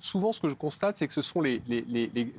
souvent, ce que je constate, c'est que ce sont les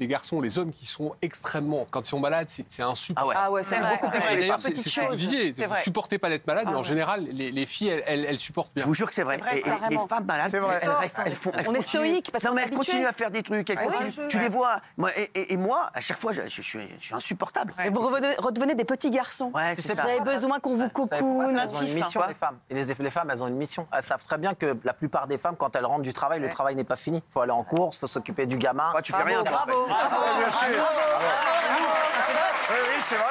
garçons, les hommes qui sont extrêmement... Quand ils sont malades, c'est insupportable. Ah ouais, c'est beaucoup plus que les D'ailleurs, femmes. c'est ce que vous disiez. Vous ne supportez pas d'être malade, mais en général, les filles, elles supportent bien. Je vous jure que c'est vrai. Et les femmes malades, elles restent... On est stoïque parce non, qu'on mais est elles continuent à faire des trucs. Tu les vois. Et moi, à chaque fois, je suis insupportable. Et vous redevenez des petits garçons. Ouais, c'est ça. Vous avez besoin qu'on vous cocoune. Elles ont une mission, les femmes. Et les femmes, elles ont une mission. Elles savent très bien que la plupart des femmes, quand elles rentrent du travail, le travail n'est pas fini. Il faut aller en course, il faut s'occuper du gamin. Tu fais rien, toi. Bravo. Bien sûr. Oui, c'est vrai.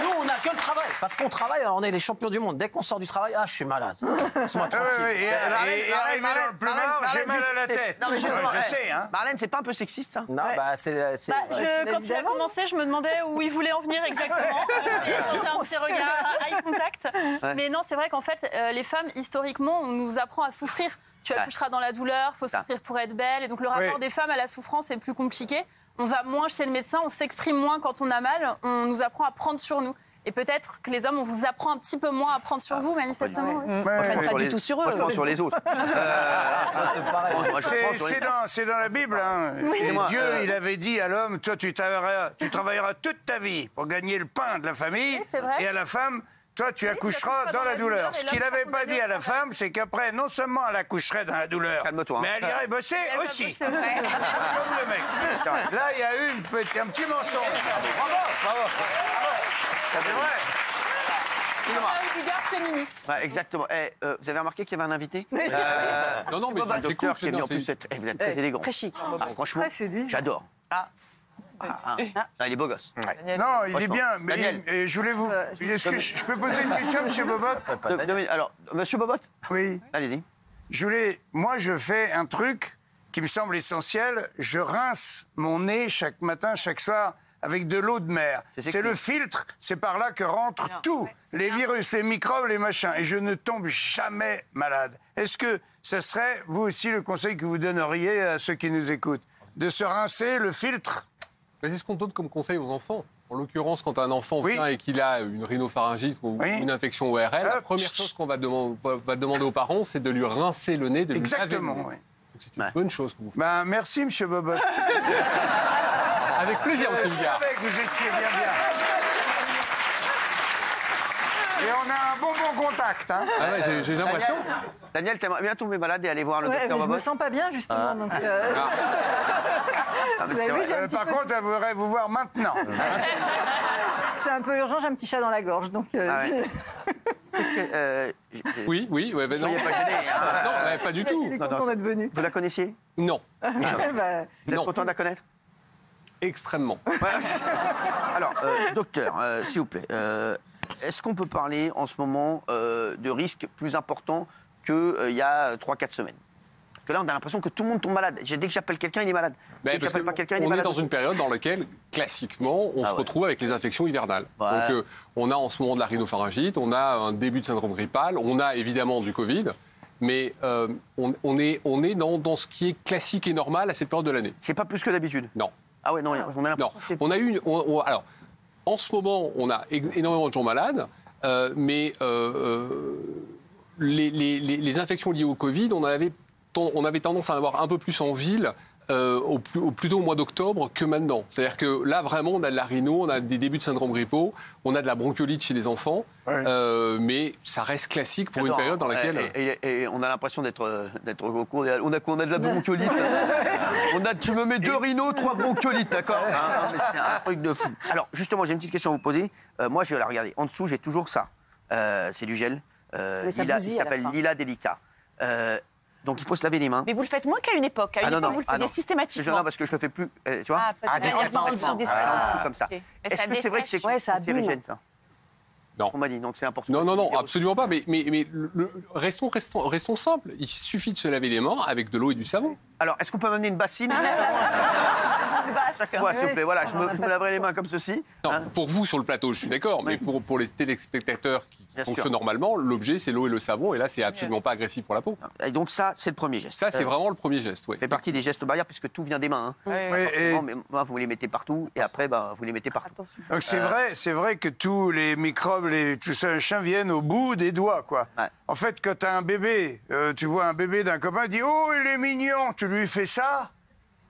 Nous, on n'a que le travail. Parce qu'on travaille, on est les champions du monde. Dès qu'on sort du travail, je suis malade. Laisse-moi tranquille. Et arrivé dans le plumard, j'ai mal à la tête. Non, mais Je sais, hein. Marlène, c'est pas un peu sexiste, ça? Non, c'est... Quand il a commencé, je me demandais où il voulait en venir exactement. J'ai un petit regard, eye contact. Mais non, c'est vrai qu'en fait, les femmes, historiquement, on nous apprend à souffrir. Tu accoucheras dans la douleur, il faut souffrir pour être belle. Et donc le rapport des femmes à la souffrance est plus compliqué. On va moins chez le médecin, on s'exprime moins quand on a mal. On nous apprend à prendre sur nous. Et peut-être que les hommes, on vous apprend un petit peu moins à prendre sur vous, manifestement. Pas du tout sur eux. Moi, je prends sur les autres. C'est dans la Bible. Hein. Dieu, il avait dit à l'homme, toi, tu travailleras toute ta vie pour gagner le pain de la famille. Oui, et à la femme, toi, tu accoucheras dans la douleur. Ce qu'il n'avait pas dit à la femme, c'est qu'après, non seulement elle accoucherait dans la douleur, mais elle irait bosser aussi. Comme le mec. Là, il y a eu un petit mensonge. Bravo. C'est vrai. Du regard féministe. Ouais, exactement. Vous avez remarqué qu'il y avait un invité Non, mais un docteur qui est venu en plus. Vous êtes très élégant. Très chic. Franchement, j'adore. Il est beau gosse. Non, il est bien. Mais Daniel. je voulais vous... Est-ce que je peux poser une question, M. Bobot? Alors, Monsieur Bobot? Oui. Allez-y. Moi, je fais un truc qui me semble essentiel. Je rince mon nez chaque matin, chaque soir, avec de l'eau de mer. C'est le filtre, c'est par là que rentrent tous les virus, les microbes, les machins. Et je ne tombe jamais malade. Est-ce que ce serait, vous aussi, le conseil que vous donneriez à ceux qui nous écoutent? De se rincer le filtre? C'est ce qu'on donne comme conseil aux enfants. En l'occurrence, quand un enfant vient et qu'il a une rhinopharyngite ou une infection ORL, la première chose qu'on va demander aux parents, c'est de lui rincer le nez, de lui laver le nez. C'est une bonne chose que vous faites. Merci, M. Bobot. Avec plaisir, M. Bigard. Je savais que vous étiez bien. Et on a un bon contact. Hein. Ah ouais, j'ai l'impression. Daniel, t'aimerais bien tomber malade et aller voir le docteur Je Bobot? me sens pas bien, justement. Donc, Par contre, elle voudrait vous voir maintenant. c'est un peu urgent, j'ai un petit chat dans la gorge. Donc, Oui, non. Soyez pas gêné. Non, pas du tout. Il est content d'être venu. Vous la connaissiez? Non. Vous êtes content de la connaître? Extrêmement. Alors, docteur, s'il vous plaît, est-ce qu'on peut parler en ce moment de risques plus importants qu'il y a 3-4 semaines? Parce que là, on a l'impression que tout le monde tombe malade. Dès que j'appelle quelqu'un, il est malade. Dès que j'appelle pas quelqu'un, il est malade. On est dans une période dans laquelle, classiquement, on se retrouve avec les infections hivernales. Donc, on a en ce moment de la rhinopharyngite, on a un début de syndrome grippal, on a évidemment du Covid, mais on est dans ce qui est classique et normal à cette période de l'année. C'est pas plus que d'habitude? Non. Ah ouais, non, on a l'impression que on a eu... alors, en ce moment, on a énormément de gens malades, mais les infections liées au Covid, on avait tendance à en avoir un peu plus en ville plutôt au mois d'octobre que maintenant. C'est-à-dire que là, vraiment, on a de la rhino, on a des débuts de syndrome grippaux, on a de la bronchiolite chez les enfants, mais ça reste classique pour une période dans laquelle... Et on a l'impression d'être au cours... On a de la bronchiolite. Tu me mets 2 rhinos, 3 bronchiolites, d'accord? C'est un truc de fou. Alors, justement, j'ai une petite question à vous poser. Moi, je vais la regarder. En dessous, j'ai toujours ça. C'est du gel. Il s'appelle Lila Delica. Donc il faut se laver les mains. Mais vous le faites moins qu'à une époque. À une époque, vous le faisiez systématiquement. Non, parce que je le fais plus. Tu vois? En dessous, comme ça. Est-ce que c'est vrai que c'est cancérigène, ça? Non. On m'a dit, donc c'est important. Non, absolument pas. Mais restons simples. Il suffit de se laver les mains avec de l'eau et du savon. Alors, est-ce qu'on peut m'amener une bassine? Chaque fois, s'il vous plaît. Voilà, je me laverai les mains comme ceci. Non, pour vous, sur le plateau, je suis d'accord. Mais pour les téléspectateurs qui fonctionnent normalement, l'objet, c'est l'eau et le savon. Et là, c'est absolument pas agressif pour la peau. Et donc ça, c'est le premier geste. Ça, c'est vraiment le premier geste, oui. Ça fait partie des gestes barrières, puisque tout vient des mains. Forcément, mais vous les mettez partout, et après, vous les mettez partout. Donc c'est vrai que tous les microbes, tout ça, viennent au bout des doigts, quoi. En fait, quand tu as un bébé, tu vois un bébé d'un copain, tu dis « Oh, il est mignon !» Tu lui fais ça,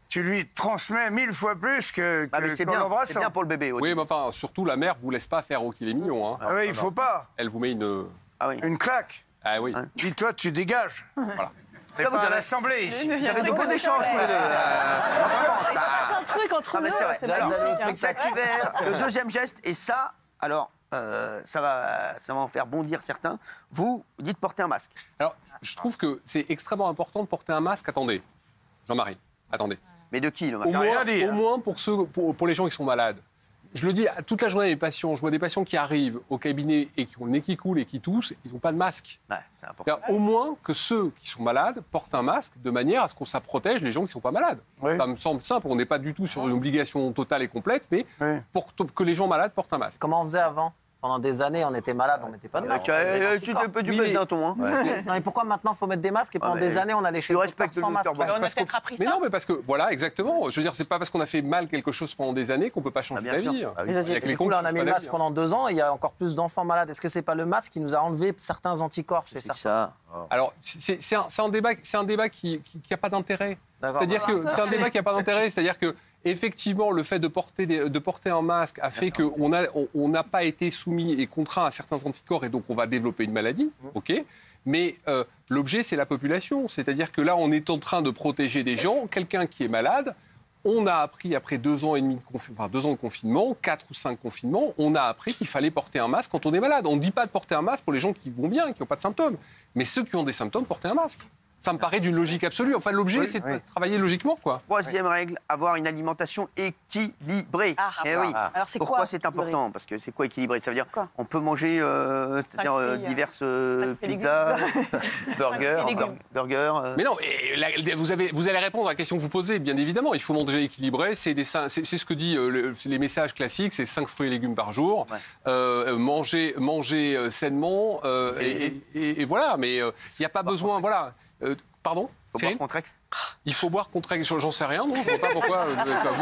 tu lui transmets 1000 fois plus que c'est qu'en bien, l'embrassant. c'est bien pour le bébé. Oui, mais enfin, surtout, la mère vous laisse pas faire « Oh, qu'il est mignon hein. Ah oui, il faut pas. Elle vous met Une claque. Ah oui. Dis-toi, tu dégages. Voilà. T'es pas à l'Assemblée, ici. Vous avez de beaux échanges tous les deux. Non, vraiment, ça... C'est un truc entre Ah, mais nous. c'est vrai. c'est Alors, magnifique, hein. cet hiver, le deuxième geste, et ça, alors, ça va en faire bondir certains. Vous dites porter un masque. Alors, je trouve que c'est extrêmement important de porter un masque. Attendez, Jean-Marie, attendez. Mais de qui, le Au masque? moins, au moins pour les gens qui sont malades. Je le dis toute la journée à mes patients. Je vois des patients qui arrivent au cabinet et qui ont le nez qui coule et qui toussent. Ils n'ont pas de masque. Ouais, c'est important. Au moins que ceux qui sont malades portent un masque de manière à ce qu'on ça protège les gens qui ne sont pas malades. Oui. Ça me semble simple. On n'est pas du tout sur une obligation totale et complète, mais Oui. pour que les gens malades portent un masque. Comment on faisait avant? Pendant des années, on était malade, on mettait pas de masque. Tu baisses d'un ton, hein. Non, mais pourquoi maintenant il faut mettre des masques et pendant mais des années on allait chez tu le respectes docteur sans le masque? docteur On a peut-être appris ça. Mais non, mais parce que, voilà, exactement. Je veux dire, c'est pas parce qu'on a fait mal quelque chose pendant des années qu'on peut pas changer bien la sûr. vie. Mais ça, Il y a que les du coup, cons là, qui on a changent mis pas le la masque vie, hein. pendant 2 ans et il y a encore plus d'enfants malades. Est-ce que c'est pas le masque qui nous a enlevé certains anticorps chez C'est certains? ça. Alors, c'est un débat qui n'a pas d'intérêt. D'accord. C'est-à-dire que c'est un débat qui n'a pas d'intérêt. C'est-à-dire que effectivement, le fait de porter un masque a fait qu'on n'a pas été soumis et contraint à certains anticorps et donc on va développer une maladie. Ok. Mais l'objet, c'est la population. C'est-à-dire que là, on est en train de protéger des gens. Quelqu'un qui est malade, on a appris après 2 ans et demi de 2 ans de confinement, 4 ou 5 confinements, on a appris qu'il fallait porter un masque quand on est malade. On ne dit pas de porter un masque pour les gens qui vont bien, qui n'ont pas de symptômes. Mais ceux qui ont des symptômes, porter un masque. Ça me paraît d'une logique absolue. Enfin, l'objet, c'est de travailler logiquement, quoi. Troisième règle, avoir une alimentation équilibrée. Eh oui. Alors, c'est Pourquoi quoi, c'est équilibré? important? Parce que c'est quoi équilibré? Ça veut dire Quoi on peut manger diverses pizzas, burgers. Mais non, mais vous allez répondre à la question que vous posez, bien évidemment. Il faut manger équilibré. C'est ce que dit les messages classiques, c'est 5 fruits et légumes par jour. Manger sainement. Et voilà, mais il n'y a pas besoin... Voilà. Pardon, Faut boire Contrex. Il faut boire Contrex, j'en sais rien, non, je ne vois pas pourquoi.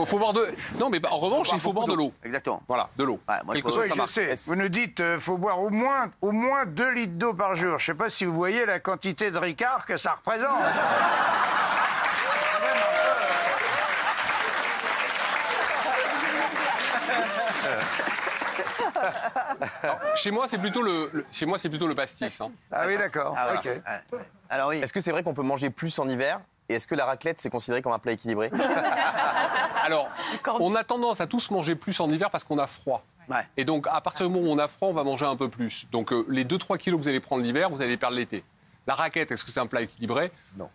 Faut boire de... Non, mais en revanche, il faut boire de l'eau. Exactement. Voilà, de l'eau. Ouais, moi, Quelque je chose, Oui, ça je marche. sais. Vous nous dites faut boire au moins 2 litres d'eau par jour. Je ne sais pas si vous voyez la quantité de Ricard que ça représente. Chez moi, c'est plutôt le pastis. Hein. Ah oui, d'accord. Ah, voilà. Ok. Ouais. Alors oui. Est-ce que c'est vrai qu'on peut manger plus en hiver? Et est-ce que la raclette, c'est considéré comme un plat équilibré? Alors, on a tendance à tous manger plus en hiver parce qu'on a froid. Ouais. Et donc, à partir du moment où on a froid, on va manger un peu plus. Donc, les 2-3 kilos que vous allez prendre l'hiver, vous allez les perdre l'été. La raclette, est-ce que c'est un plat équilibré? Non.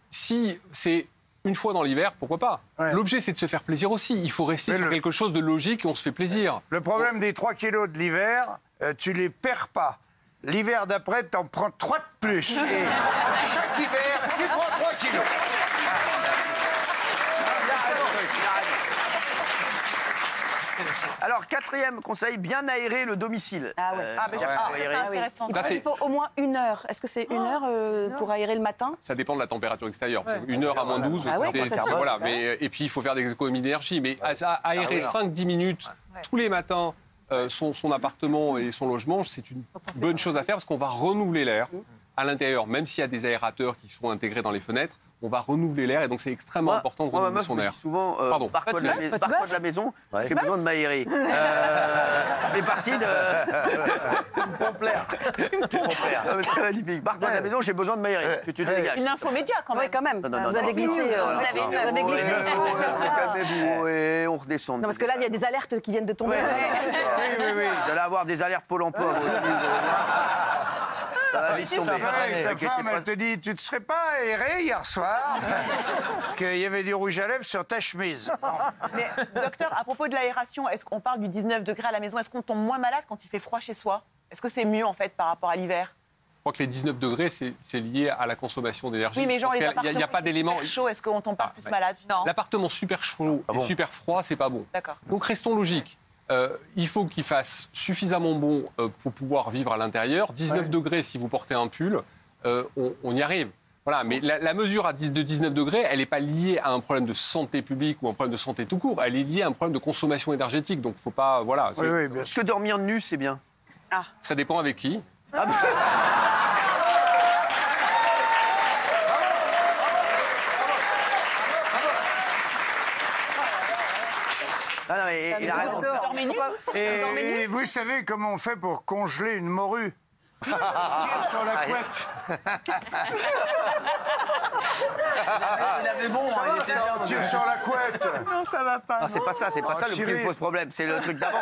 Si c'est une fois dans l'hiver, pourquoi pas? Ouais. L'objet, c'est de se faire plaisir aussi. Il faut rester Mais sur le- quelque chose de logique et on se fait plaisir. Le problème des 3 kilos de l'hiver, tu les perds pas. L'hiver d'après, t'en prends 3 de plus. Et chaque hiver, tu prends 3 kilos. Alors, quatrième conseil, bien aérer le domicile. Ah ouais. Bien aérer. Ah oui. Intéressant. Il Ça, c'est- faut au moins 1 heure. Est-ce que c'est 1 heure pour aérer le matin? Ça dépend de la température extérieure. Une heure à moins 12, Ah ouais, c'est- quand ça tue. voilà. Mais, et puis, il faut faire des économies d'énergie. Mais aérer 5-10 minutes tous les matins son appartement et son logement, c'est une bonne chose à faire parce qu'on va renouveler l'air à l'intérieur. Même s'il y a des aérateurs qui sont intégrés dans les fenêtres, on va renouveler l'air. Et donc, c'est extrêmement important de Moi, ma renouveler meuf son me air. dit souvent, Pardon. barre-toi de, barre-toi de la maison, Ouais. j'ai besoin de m'aérer. Ça fait partie de... Non, mais c'est magnifique. Barre-toi de la maison, j'ai besoin de m'aérer. Que tu te dégages. Une info média quand même. Oui, quand même. Non, non, Vous non, avez non. glissé. Non, non, Vous avez non, glissé. calmez-vous, et on redescend. Non, parce que là, il y a des alertes qui viennent de tomber. Oui. Vous allez avoir des alertes Pôle emploi, vous aussi. vous allez voir. Ça va vite tomber. Ouais, ta T'inquiète femme, pas. elle te dit, tu te serais pas aéré hier soir? Parce qu'il y avait du rouge à lèvres sur ta chemise. Mais docteur, à propos de l'aération, est-ce qu'on parle du 19 degrés à la maison? Est-ce qu'on tombe moins malade quand il fait froid chez soi? Est-ce que c'est mieux en fait par rapport à l'hiver? Je crois que les 19 degrés, c'est lié à la consommation d'énergie. Oui, mais genre Parce les qu'il y a- appartements il n'y a pas d'élément. super chauds, est-ce qu'on tombe pas plus malade? Non. L'appartement super chaud et super froid, c'est pas bon. D'accord. Donc restons logiques. Il faut qu'il fasse suffisamment bon pour pouvoir vivre à l'intérieur. 19 degrés, si vous portez un pull, on y arrive. Voilà, mais la mesure de 19 degrés, elle n'est pas liée à un problème de santé publique ou un problème de santé tout court. Elle est liée à un problème de consommation énergétique. Donc, faut pas. Voilà. Oui, bien Est-ce sûr. que dormir nu, c'est bien? Ça dépend avec qui. Ah, Non, non, mais il a raison. Et vous savez comment on fait pour congeler une morue? Tire sur la couette. Il avait bon, hein, il était bien. Tire sur la couette. Non, ça va pas. Ah, c'est pas ça le truc chérie. qui pose problème, c'est le truc d'avant.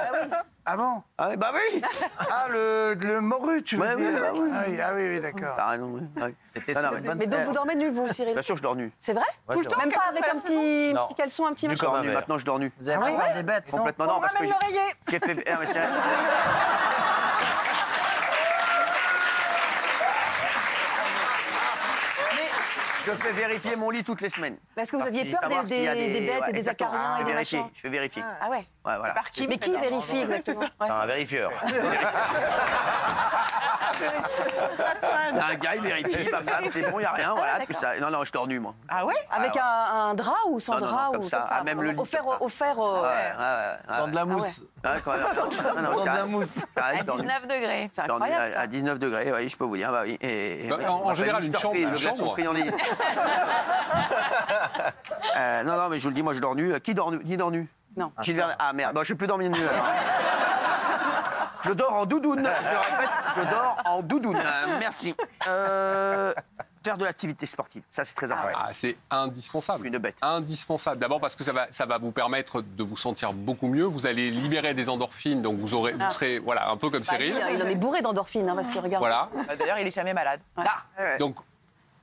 Ah bon? Ah oui, bah oui. Ah, le morue, tu veux Ouais, oui, dire? bah oui. Ah oui, d'accord. T'as raison, oui. Ouais. C'était Non, non, sur une bonne Mais donc vous dormez nu, vous, Cyril? Bien sûr, je dors nu. C'est vrai? Tout le temps, Même pas avec un petit Non. caleçon, un petit Nu machin? Je dors comme un nu, verre. maintenant je dors nu. Vous avez pas peur des bêtes? Complètement On non, parce que ramène l'oreiller. j'ai fait... Ah, mais tiens. Je fais vérifier mon lit toutes les semaines. Est-ce que vous aviez peur Savoir des s'il y a bêtes et des exactement. acariens et des Vérifier, machins? je fais vérifier. Ah ouais. Ouais, voilà. Par qui Mais qui vérifie exactement? Ouais. Un vérifieur. Un gars, il vérifie, bam, bam, c'est bon, il n'y a rien, voilà, tout ça. Non, non, je dors nu, moi. Ah ouais? Avec un drap ou sans Non, non, drap non, comme ou ça. Ah, même le lit, offert, comme ça. offert. Dans de la mousse. Ah, quand même. Non, non, Dans de ça- la mousse. Ah, À je dors nu. 19 degrés. C'est Je dors nu incroyable. à 19 degrés, oui, je peux vous dire, bah oui. Et, Bah, en on m'appelle général, Mr. une chambre, Freeze, une le glaçon chambre. friandise. Non, non, mais je vous le dis, moi, je dors nu. Qui dort nu? Qui dort nu? Non. Gilles Vernet. Ah merde, bon, je ne vais plus dormir nu. Alors. Je dors en doudoune. Je répète, je dors en doudoune. Merci. Faire de l'activité sportive, ça c'est très important. Ah, c'est indispensable. Une bête. Indispensable. D'abord parce que ça va vous permettre de vous sentir beaucoup mieux. Vous allez libérer des endorphines, donc vous serez voilà, un peu comme Cyril. Il en est bourré d'endorphines, hein, parce que regarde. Voilà. D'ailleurs, il est jamais malade. Donc,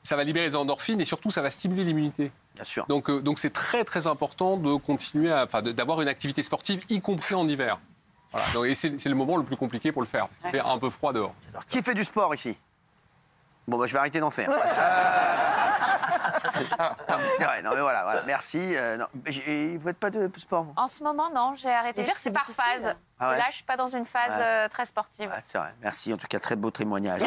ça va libérer des endorphines et surtout, ça va stimuler l'immunité. Bien sûr. Donc, c'est très, très important de continuer d'avoir une activité sportive, y compris en hiver. Voilà. Donc, et c'est le moment le plus compliqué pour le faire, parce qu'il fait un peu froid dehors. Alors, qui fait du sport ici? Bon, bah, je vais arrêter d'en faire. Non, mais c'est vrai, non, mais voilà. Merci. Non, vous faites pas de sport, vous? En ce moment, non, j'ai arrêté. L'hiver, Je c'est suis par difficile. phase. Ah ouais. Là, je suis pas dans une phase très sportive. Ouais, c'est vrai. Merci, en tout cas, très beau témoignage.